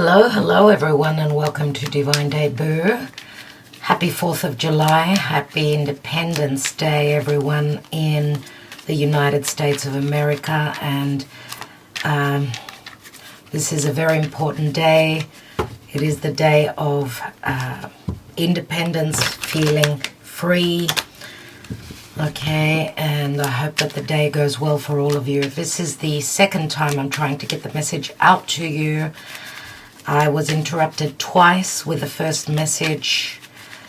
Hello everyone, and welcome to Divine Debut. Happy 4th of July, happy Independence Day everyone in the United States of America, and this is a very important day. It is the day of independence, feeling free. Okay, and I hope that the day goes well for all of you. This is the second time I'm trying to get the message out to you. I was interrupted twice with the first message.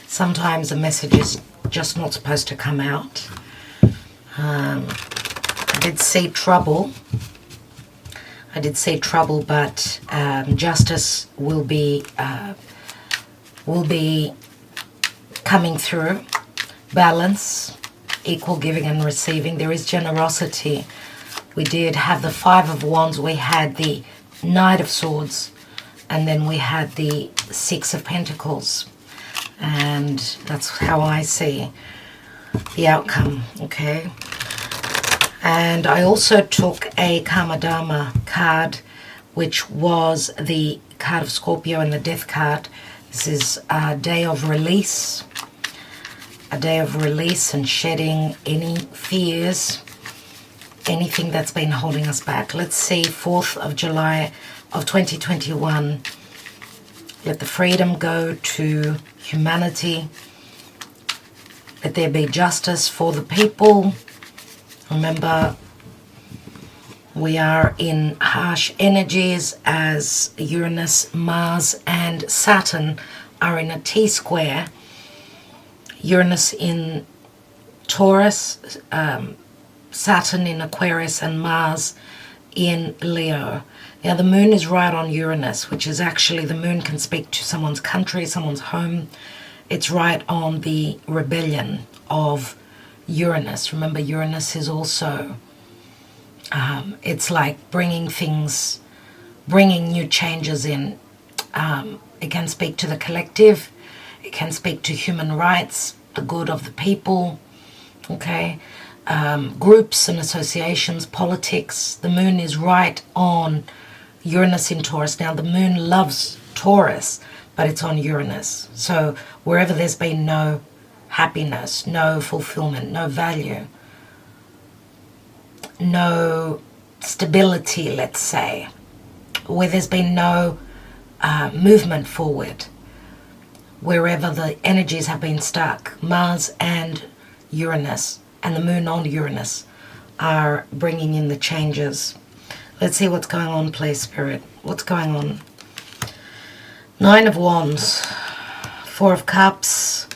Sometimes a message is just not supposed to come out. I did see trouble. But justice will be coming through. Balance, equal giving and receiving. There is generosity. We did have the Five of Wands. We had the Knight of Swords. And then we had the Six of Pentacles. And that's how I see the outcome, okay? And I also took a Karma Dharma card, which was the card of Scorpio and the Death card. This is a day of release. A day of release and shedding any fears, anything that's been holding us back. Let's see, 4th of July of 2021. Let the freedom go to humanity. Let there be justice for the people. Remember, we are in harsh energies as Uranus, Mars, and Saturn are in a T-square. Uranus in Taurus, Saturn in Aquarius, and Mars in Leo. Now the moon is right on Uranus, which is actually, the moon can speak to someone's country, someone's home. It's right on the rebellion of Uranus. Remember, Uranus is also, it's like bringing new changes in. It can speak to the collective. It can speak to human rights, the good of the people, okay? Groups and associations, politics. The moon is right on Uranus in Taurus. Now, the moon loves Taurus, but it's on Uranus. So wherever there's been no happiness, no fulfillment, no value, no stability, let's say, where there's been no movement forward, wherever the energies have been stuck, Mars and Uranus and the moon on Uranus are bringing in the changes. Let's see what's going on, please, Spirit. What's going on? Nine of Wands, Four of Cups,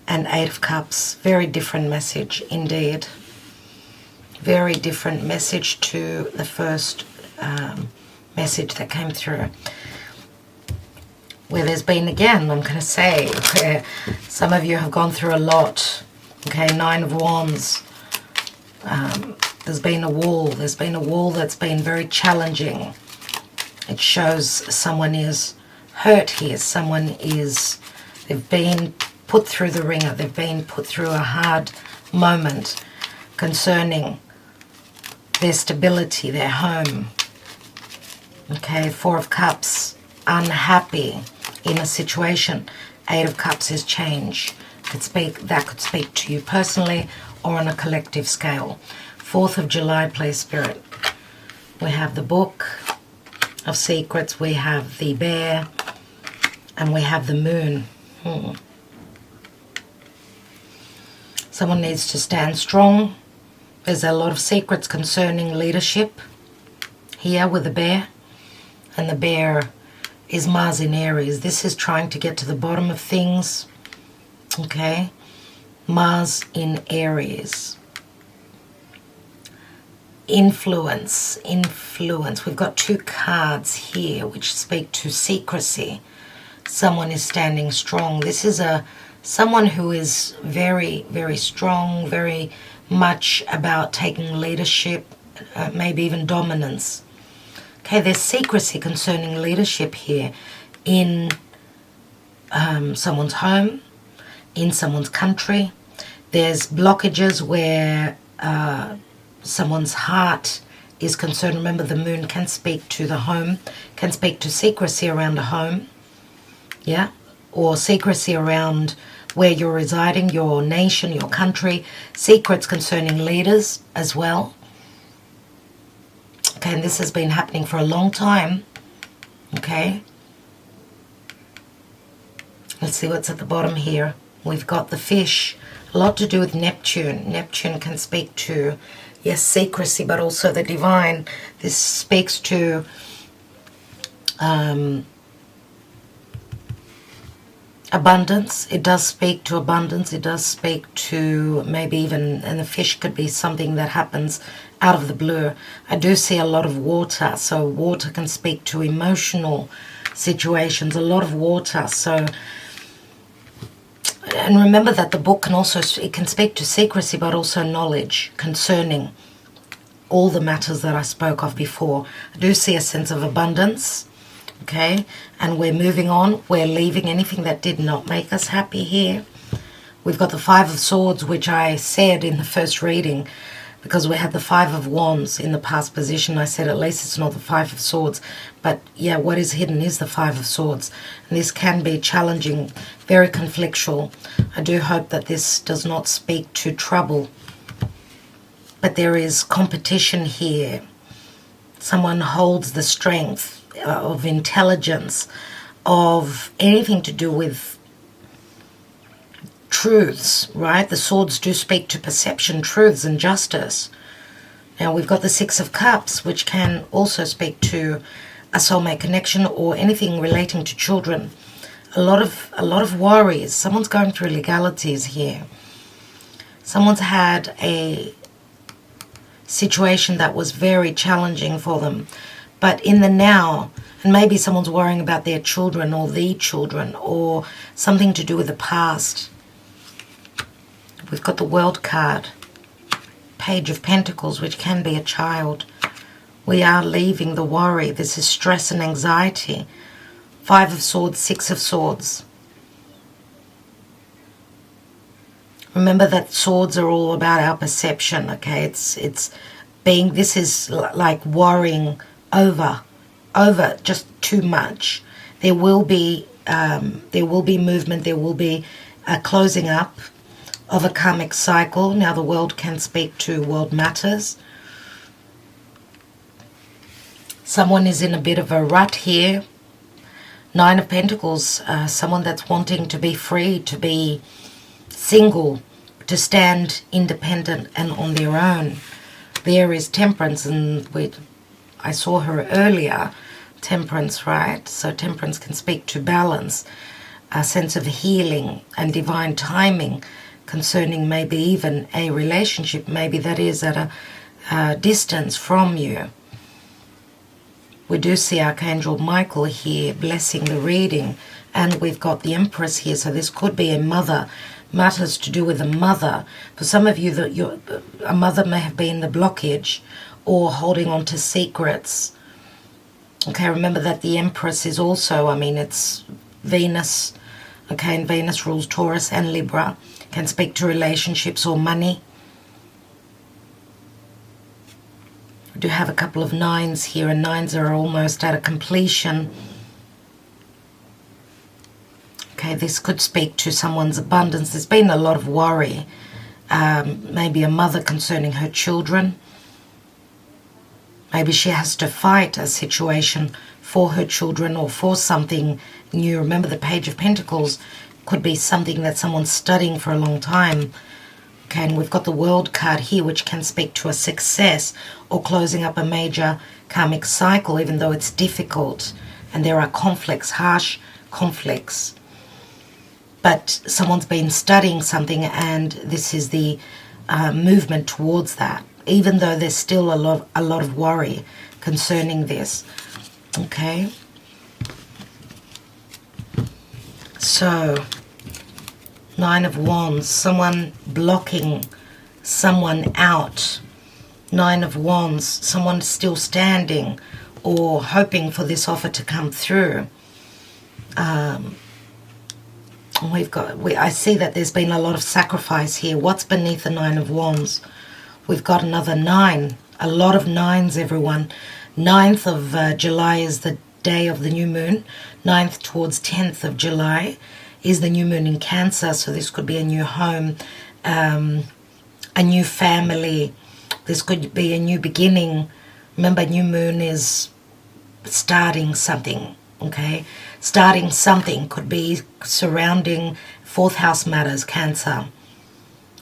and Eight of Cups. Very different message indeed. Very different message to the first message that came through. Where there's been, again, I'm going to say, where some of you have gone through a lot. Okay, Nine of Wands. There's been a wall. There's been a wall that's been very challenging. It shows someone is hurt here. They've been put through the ringer. They've been put through a hard moment concerning their stability, their home. Okay, Four of Cups, unhappy in a situation. Eight of Cups is change. That could speak to you personally or on a collective scale. 4th of July, please, Spirit. We have the Book of Secrets, we have the Bear, and we have the Moon. Someone needs to stand strong. There's a lot of secrets concerning leadership here with the Bear, and the Bear is Mars in Aries. This is trying to get to the bottom of things. Okay, Mars in Aries. Influence. We've got two cards here which speak to secrecy. Someone is standing strong. This is someone who is very, very strong, very much about taking leadership, maybe even dominance. Okay, there's secrecy concerning leadership here in someone's home, in someone's country. There's blockages where someone's heart is concerned, remember the moon can speak to the home, can speak to secrecy around a home, yeah, or secrecy around where you're residing, your nation, your country, secrets concerning leaders as well. Okay, and this has been happening for a long time. Okay. Let's see what's at the bottom here. We've got the fish, a lot to do with Neptune. Neptune can speak to, yes, secrecy, but also the divine. This speaks to abundance. It does speak to abundance. It does speak to maybe even, and the fish could be something that happens out of the blue. I do see a lot of water, so water can speak to emotional situations, a lot of water. So, and remember that the book can also, it can speak to secrecy, but also knowledge concerning all the matters that I spoke of before. I do see a sense of abundance. Okay, and we're moving on. We're leaving anything that did not make us happy here. We've got the Five of Swords, which I said in the first reading, because we had the Five of Wands in the past position. I said at least it's not the Five of Swords. But yeah, what is hidden is the Five of Swords. And this can be challenging, very conflictual. I do hope that this does not speak to trouble. But there is competition here. Someone holds the strength of intelligence, of anything to do with truths, right? The swords do speak to perception, truths, and justice. Now we've got the Six of Cups, which can also speak to a soulmate connection or anything relating to children. A lot of worries. Someone's going through legalities here. Someone's had a situation that was very challenging for them. But in the now, and maybe someone's worrying about their children or the children or something to do with the past. We've got the World card, Page of Pentacles, which can be a child. We are leaving the worry. This is stress and anxiety. Five of Swords, Six of Swords. Remember that swords are all about our perception, okay? It's being, this is like worrying over just too much. There will be movement. There will be a closing up of a karmic cycle. Now the world can speak to world matters. Someone is in a bit of a rut here. Nine of Pentacles, someone that's wanting to be free, to be single, to stand independent and on their own. There is Temperance, and I saw her earlier, Temperance, right? So Temperance can speak to balance, a sense of healing and divine timing concerning maybe even a relationship, maybe that is at a distance from you. We do see Archangel Michael here blessing the reading, and we've got the Empress here, so this could be a mother, matters to do with a mother. For some of you, a mother may have been the blockage or holding on to secrets. Okay, remember that the Empress is also, I mean, it's Venus, okay, and Venus rules Taurus and Libra, can speak to relationships or money. We do have a couple of nines here, and nines are almost at a completion. Okay, this could speak to someone's abundance. There's been a lot of worry. Maybe a mother concerning her children. Maybe she has to fight a situation for her children or for something new. Remember, the Page of Pentacles could be something that someone's studying for a long time. Okay, and we've got the World card here, which can speak to a success or closing up a major karmic cycle, even though it's difficult and there are conflicts, harsh conflicts. But someone's been studying something, and this is the movement towards that, even though there's still a lot of worry concerning this. Okay. So, Nine of Wands, someone blocking someone out. Nine of Wands, someone still standing or hoping for this offer to come through. I see that there's been a lot of sacrifice here. What's beneath the Nine of Wands? We've got another nine A lot of nines, everyone. 9th of July is the day of the new moon. 9th towards 10th of July is the new moon in Cancer. So this could be a new home, a new family. This could be a new beginning. Remember, new moon is starting something, okay? Starting something could be surrounding 4th house matters, Cancer.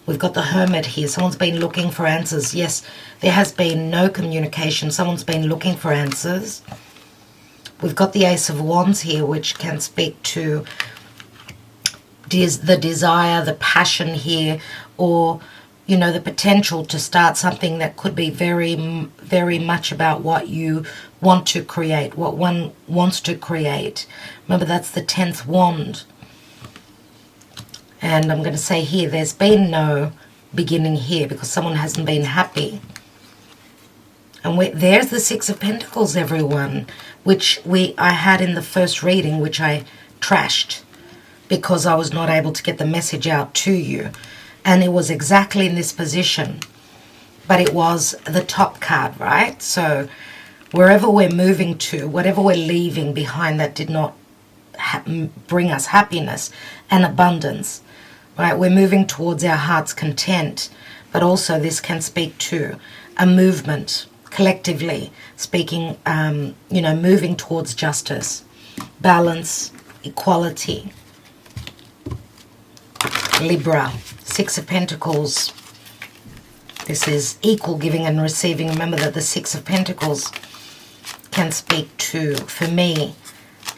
We've got the Hermit here. Someone's been looking for answers. Yes, there has been no communication. Someone's been looking for answers. We've got the Ace of Wands here, which can speak to the desire, the passion here, or, you know, the potential to start something that could be very, very much about what you want to create, what one wants to create. Remember, that's the 10th wand. And I'm going to say here, there's been no beginning here because someone hasn't been happy. And there's the Six of Pentacles, everyone, which I had in the first reading, which I trashed because I was not able to get the message out to you. And it was exactly in this position. But it was the top card, right? So wherever we're moving to, whatever we're leaving behind that did not bring us happiness and abundance, right? We're moving towards our heart's content. But also this can speak to a movement, collectively speaking, you know, moving towards justice, balance, equality. Libra, Six of Pentacles. This is equal giving and receiving. Remember that the Six of Pentacles can speak to, for me,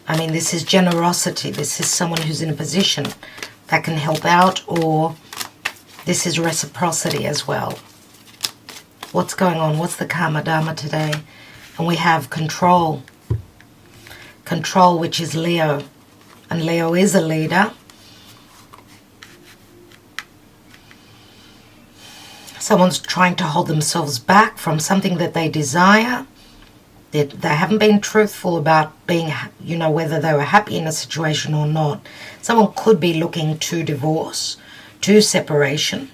I mean, this is generosity. This is someone who's in a position that can help out, or this is reciprocity as well. What's going on? What's the Karma Dharma today? And we have control. Control, which is Leo. And Leo is a leader. Someone's trying to hold themselves back from something that they desire. They haven't been truthful about being, you know, whether they were happy in a situation or not. Someone could be looking to divorce, to separation.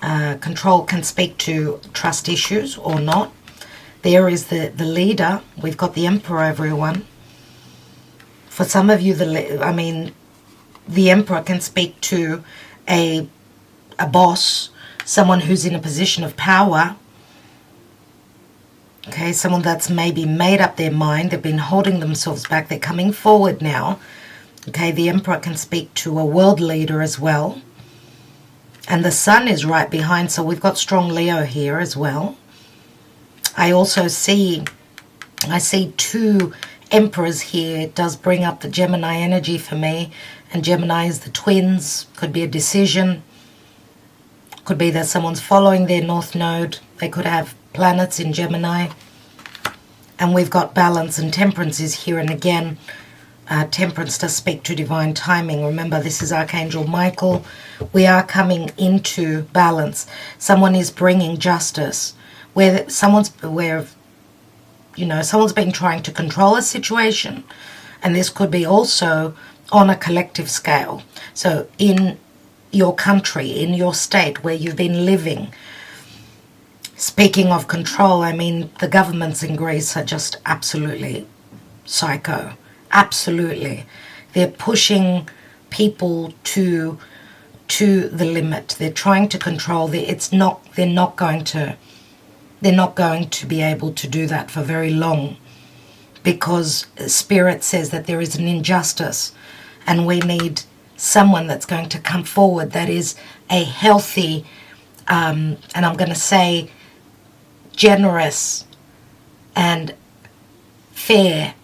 Control can speak to trust issues or not. There is the leader. We've got the Emperor, everyone. For some of you, the Emperor can speak to a boss, someone who's in a position of power. Okay, someone that's maybe made up their mind. They've been holding themselves back. They're coming forward now. Okay, the Emperor can speak to a world leader as well. And the Sun is right behind, so we've got strong Leo here as well. I see two Emperors here. It does bring up the Gemini energy for me. And Gemini is the twins. Could be a decision. Could be that someone's following their North Node. They could have planets in Gemini. And we've got balance and temperance is here. And again, temperance does speak to divine timing. Remember, this is Archangel Michael. We are coming into balance. Someone is bringing justice. Someone's been trying to control a situation. And this could be also on a collective scale. So in your country, in your state where you've been living. Speaking of control, I mean, the governments in Greece are just absolutely psycho. Absolutely. They're pushing people to the limit. They're trying to control. They're not going to be able to do that for very long, because Spirit says that there is an injustice and we need someone that's going to come forward that is a healthy, and I'm going to say generous and fair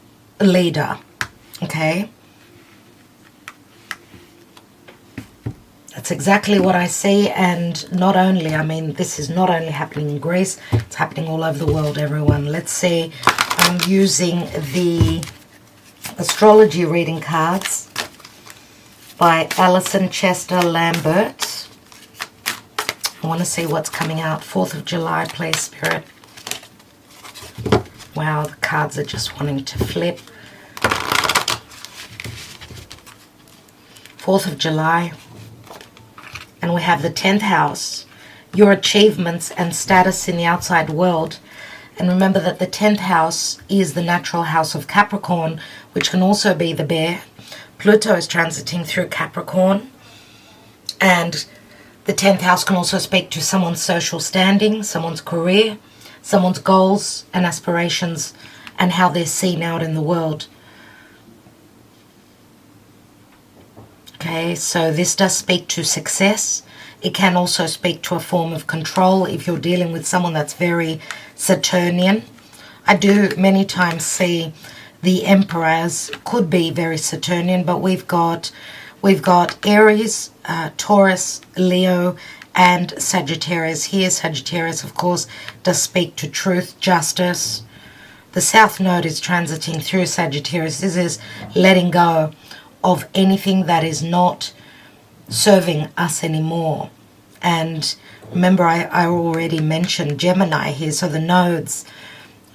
leader. Okay? That's exactly what I see. And not only, I mean, this is not only happening in Greece, it's happening all over the world, everyone. Let's see. I'm using the astrology reading cards by Alison Chester Lambert. I want to see what's coming out. 4th of July, please, Spirit. Wow, the cards are just wanting to flip. 4th of July. And we have the 10th house. your achievements and status in the outside world. And remember that the 10th house is the natural house of Capricorn, which can also be the bear. Pluto is transiting through Capricorn. And the 10th house can also speak to someone's social standing, someone's career, someone's goals and aspirations, and how they're seen out in the world. Okay, so this does speak to success. It can also speak to a form of control if you're dealing with someone that's very Saturnian. I do many times see the Emperor as could be very Saturnian, but we've got Aries, Taurus, Leo, and Sagittarius. Here, Sagittarius, of course, does speak to truth, justice. The South Node is transiting through Sagittarius. This is letting go of anything that is not serving us anymore. And remember, I already mentioned Gemini here. So the nodes,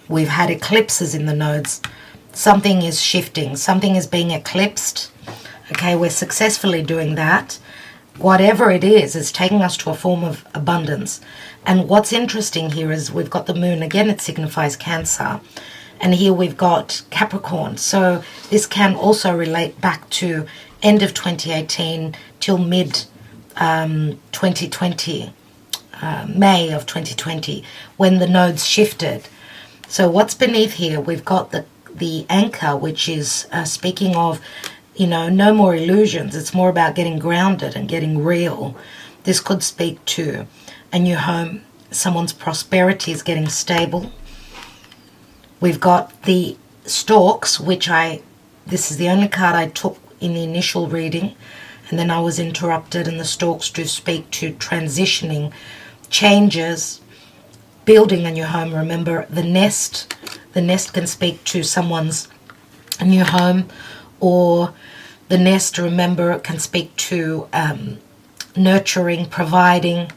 we've had eclipses in the nodes. Something is shifting. Something is being eclipsed. Okay, we're successfully doing that. Whatever it is, it's taking us to a form of abundance. And what's interesting here is we've got the moon. Again, it signifies Cancer. And here we've got Capricorn. So this can also relate back to end of 2018 till mid 2020, May of 2020, when the nodes shifted. So what's beneath here? We've got the anchor, which is speaking of, you know, no more illusions. It's more about getting grounded and getting real. This could speak to a new home. Someone's prosperity is getting stable. We've got the Storks, which this is the only card I took in the initial reading, and then I was interrupted, and the Storks do speak to transitioning, changes, building a new home. Remember, the nest can speak to someone's new home, or the nest, remember, can speak to nurturing, providing,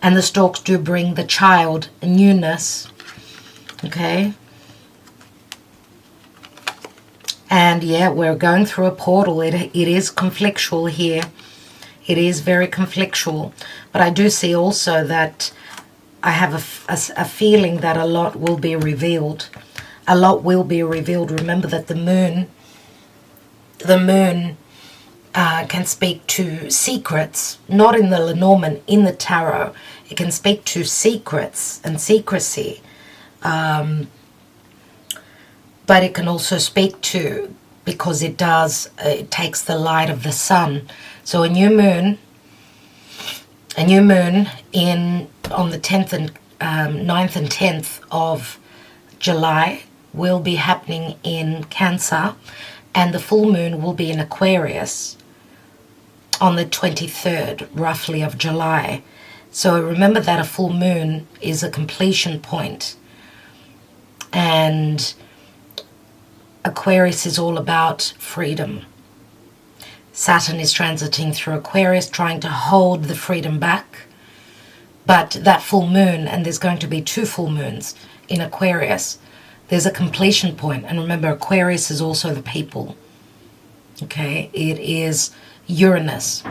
and the Storks do bring the child, newness, okay? And yeah, we're going through a portal. It is conflictual here. It is very conflictual. But I do see also that I have a feeling that a lot will be revealed. A lot will be revealed. Remember that the moon can speak to secrets, not in the Lenormand, in the tarot. It can speak to secrets and secrecy. But it can also speak to, because it takes the light of the sun. So a new moon on the 10th and 9th and 10th of July will be happening in Cancer, and the full moon will be in Aquarius on the 23rd, roughly, of July. So remember that a full moon is a completion point. And Aquarius is all about freedom. Saturn is transiting through Aquarius, trying to hold the freedom back. But that full moon, and there's going to be 2 full moons in Aquarius, there's a completion point. And remember, Aquarius is also the people. Okay, it is Uranus.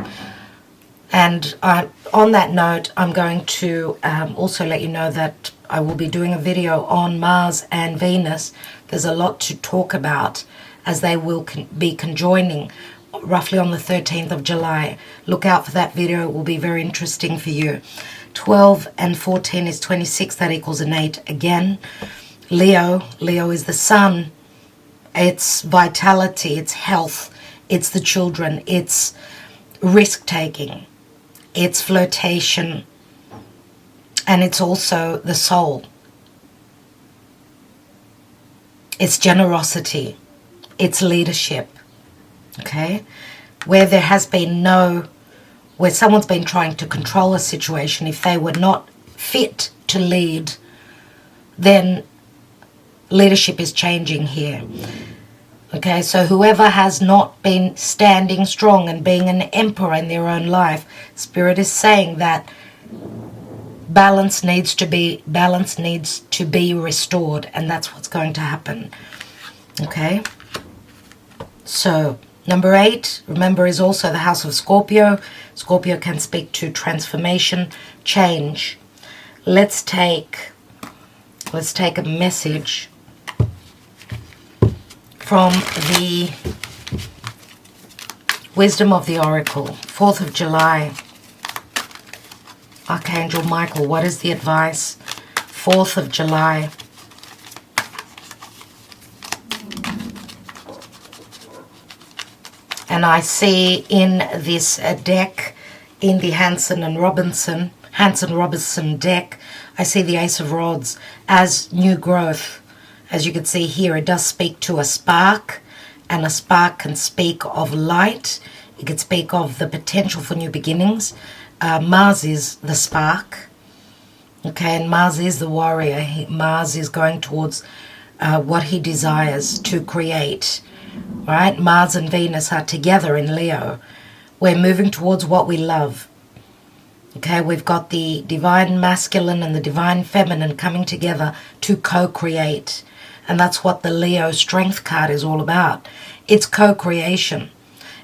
And on that note, I'm going to also let you know that I will be doing a video on Mars and Venus. There's a lot to talk about as they will be conjoining roughly on the 13th of July. Look out for that video. It will be very interesting for you. 12 and 14 is 26. That equals an 8 again. Leo is the sun. It's vitality. It's health. It's the children. It's risk-taking. It's flirtation. And it's also the soul. It's generosity. It's leadership. Okay? Where there has been where someone's been trying to control a situation, if they were not fit to lead, then leadership is changing here. Okay, so whoever has not been standing strong and being an emperor in their own life, Spirit is saying that balance needs to be restored, and that's what's going to happen. Okay, so Number 8, remember, is also the house of Scorpio. Scorpio can speak to transformation, change. Let's take a message from the Wisdom of the Oracle, 4th of July. Archangel Michael, what is the advice? 4th of July. And I see in this deck, in the Hanson Robinson deck, I see the Ace of Rods as new growth. As you can see here, it does speak to a spark, and a spark can speak of light. It can speak of the potential for new beginnings. Mars is the spark, okay, and Mars is the warrior. Mars is going towards what he desires to create. Right? Mars and Venus are together in Leo. We're moving towards what we love. Okay, we've got the divine masculine and the divine feminine coming together to co-create. And that's what the Leo strength card is all about. It's co-creation.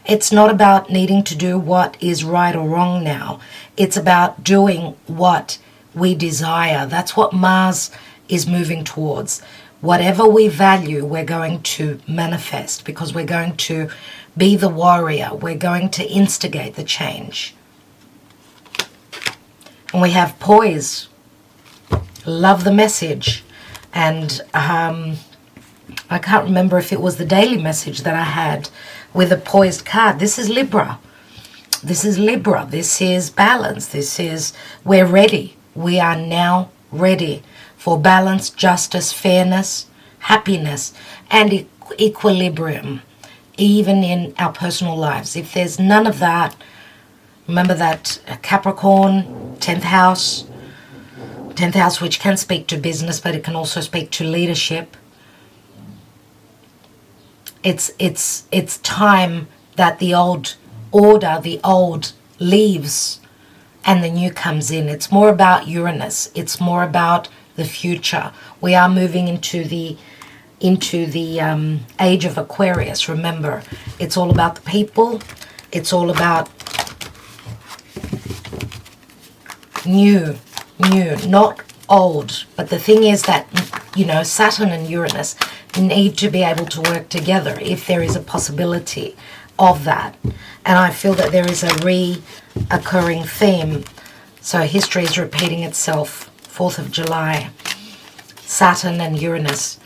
It's not about needing to do what is right or wrong now. It's about doing what we desire. That's what Mars is moving towards. Whatever we value, we're going to manifest, because we're going to be the warrior. We're going to instigate the change. And we have poise. Love the message. And I can't remember if it was the daily message that I had with a poised card. This is Libra. This is Libra. This is balance. This is, we're ready. We are now ready for balance, justice, fairness, happiness, and equilibrium, even in our personal lives. If there's none of that, remember that Capricorn, 10th house, which can speak to business, but it can also speak to leadership. It's time that the old order, the old leaves, and the new comes in. It's more about Uranus. It's more about the future. We are moving into the age of Aquarius. Remember, it's all about the people. It's all about new, not old. But the thing is that, you know, Saturn and Uranus need to be able to work together if there is a possibility of that. And I feel that there is a reoccurring theme. So history is repeating itself. 4th of July, Saturn and Uranus.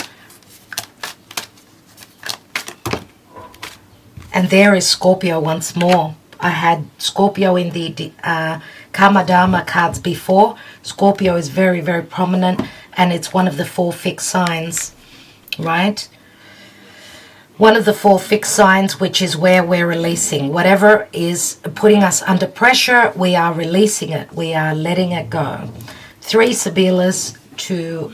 And there is Scorpio once more. I had Scorpio in the Karma Dharma cards before. Scorpio is very, very prominent, and it's one of the 4 fixed signs, right? One of the 4 fixed signs, which is where we're releasing. Whatever is putting us under pressure, we are releasing it. We are letting it go. 3 Sibilas to,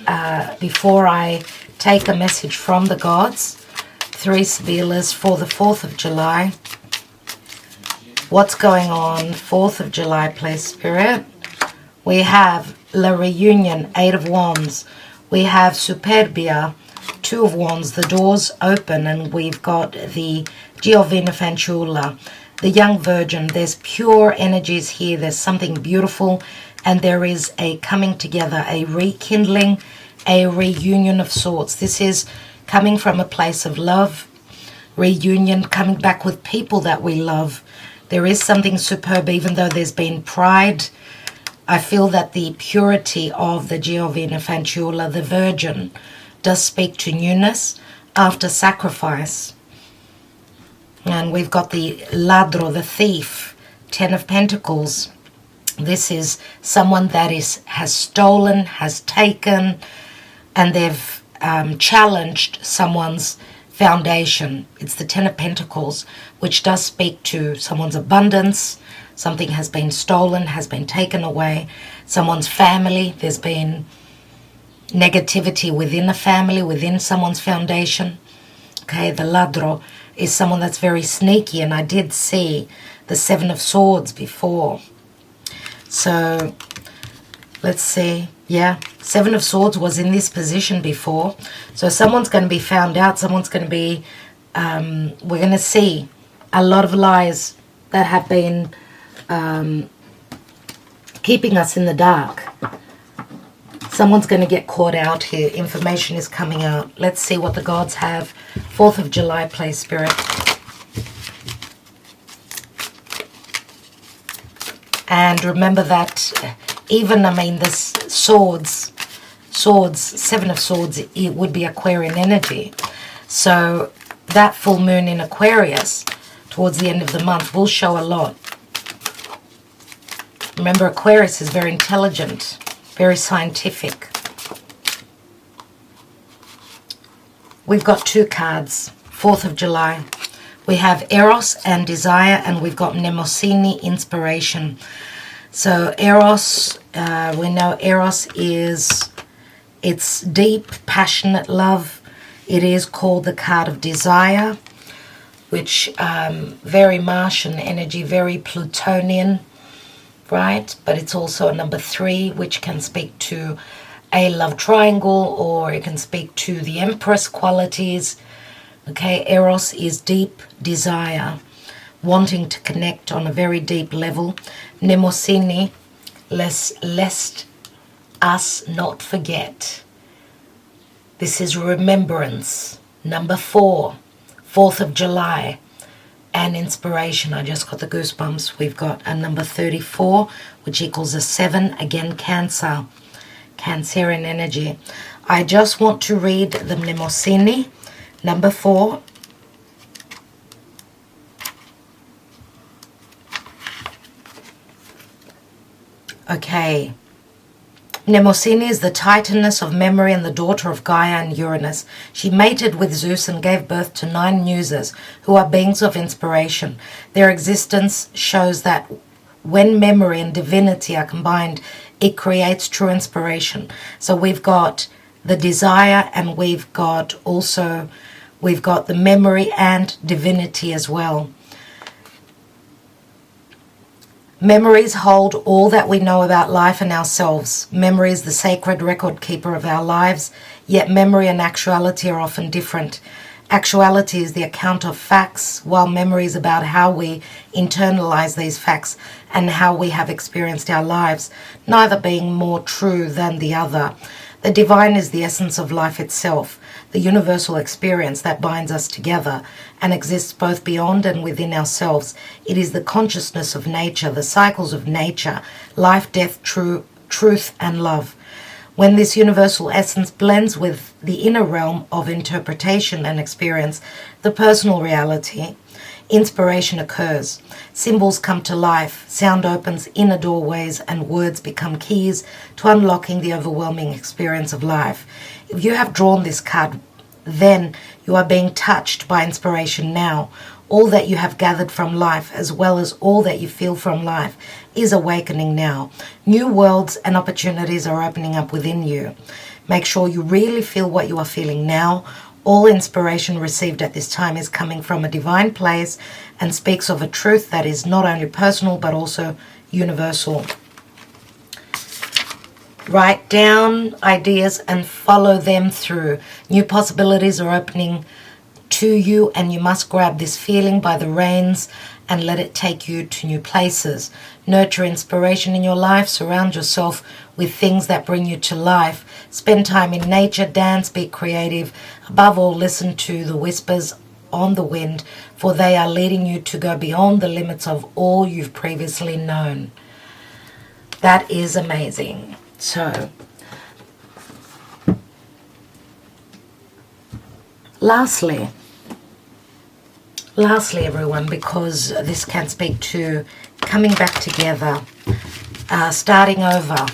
before I take a message from the gods. 3 Sibilas for the 4th of July. What's going on? 4th of July, please, Spirit. We have La Reunion, 8 of Wands. We have Superbia, 2 of Wands. The doors open, and we've got the Giovina Fanciulla, the young virgin. There's pure energies here. There's something beautiful, and there is a coming together, a rekindling, a reunion of sorts. This is coming from a place of love, reunion, coming back with people that we love. There is something superb, even though there's been pride. I feel that the purity of the Giovina Fanciulla, the Virgin, does speak to newness after sacrifice. And we've got the Ladro, the thief, 10 of Pentacles. This is someone that has stolen, has taken, and they've challenged someone's foundation. It's the 10 of Pentacles, which does speak to someone's abundance. Something has been stolen, has been taken away. Someone's family, there's been negativity within a family, within someone's foundation. Okay, the Ladro is someone that's very sneaky, and I did see the 7 of Swords before. So let's see. Yeah, 7 of Swords was in this position before. So someone's going to be found out. Someone's going to be, we're going to see a lot of lies that have been keeping us in the dark. Someone's going to get caught out here. Information is coming out. Let's see what the gods have. 4th of July, play spirit. And remember that even, I mean, this swords, 7 of swords, it would be Aquarian energy. So that full moon in Aquarius towards the end of the month will show a lot. Remember, Aquarius is very intelligent, very scientific. We've got 2 cards, 4th of July. We have Eros and Desire, and we've got Mnemosyne, Inspiration. So Eros, we know Eros is, it's deep, passionate love. It is called the card of desire, which very Martian energy, very Plutonian, right? But it's also a number 3, which can speak to a love triangle, or it can speak to the Empress qualities. Okay, Eros is deep desire, wanting to connect on a very deep level. Mnemosyne, lest us not forget. This is remembrance. Number 4, 4th of July. And inspiration. I just got the goosebumps. We've got a number 34, which equals a 7. Again, Cancer. Cancerian energy. I just want to read the Mnemosyne. Number 4. Okay. Mnemosyne is the Titaness of memory and the daughter of Gaia and Uranus. She mated with Zeus and gave birth to 9 muses, who are beings of inspiration. Their existence shows that when memory and divinity are combined, it creates true inspiration. So we've got the desire, and we've got the memory and divinity as well. Memories hold all that we know about life and ourselves. Memory is the sacred record keeper of our lives, yet memory and actuality are often different. Actuality is the account of facts, while memory is about how we internalize these facts and how we have experienced our lives, neither being more true than the other. The divine is the essence of life itself, the universal experience that binds us together and exists both beyond and within ourselves. It is the consciousness of nature, the cycles of nature, life, death, truth, and love. When this universal essence blends with the inner realm of interpretation and experience, the personal reality, inspiration occurs. Symbols come to life, sound opens inner doorways, and words become keys to unlocking the overwhelming experience of life. If you have drawn this card, then you are being touched by inspiration now. All that you have gathered from life, as well as all that you feel from life, is awakening now. New worlds and opportunities are opening up within you. Make sure you really feel what you are feeling now. All inspiration received at this time is coming from a divine place and speaks of a truth that is not only personal but also universal. Write down ideas and follow them through. New possibilities are opening to you, and you must grab this feeling by the reins and let it take you to new places. Nurture inspiration in your life. Surround yourself with things that bring you to life. Spend time in nature, dance, be creative. Above all, listen to the whispers on the wind, for they are leading you to go beyond the limits of all you've previously known. That is amazing. So, lastly everyone, because this can speak to coming back together, starting over,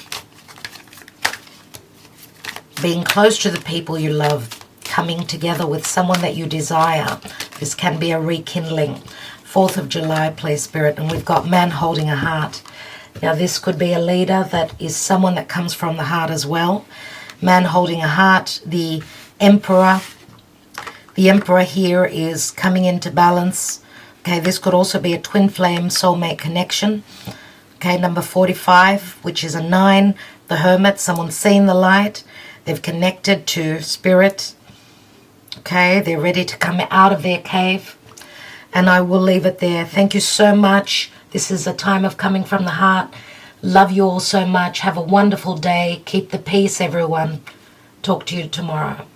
being close to the people you love, coming together with someone that you desire. This can be a rekindling. 4th of July, play spirit, and we've got man holding a heart. Now this could be a leader that is someone that comes from the heart as well. Man holding a heart, the Emperor. The Emperor here is coming into balance. Okay, this could also be a twin flame soulmate connection. Okay, number 45, which is a 9. The Hermit, someone's seen the light. They've connected to spirit. Okay, they're ready to come out of their cave. And I will leave it there. Thank you so much. This is a time of coming from the heart. Love you all so much. Have a wonderful day. Keep the peace, everyone. Talk to you tomorrow.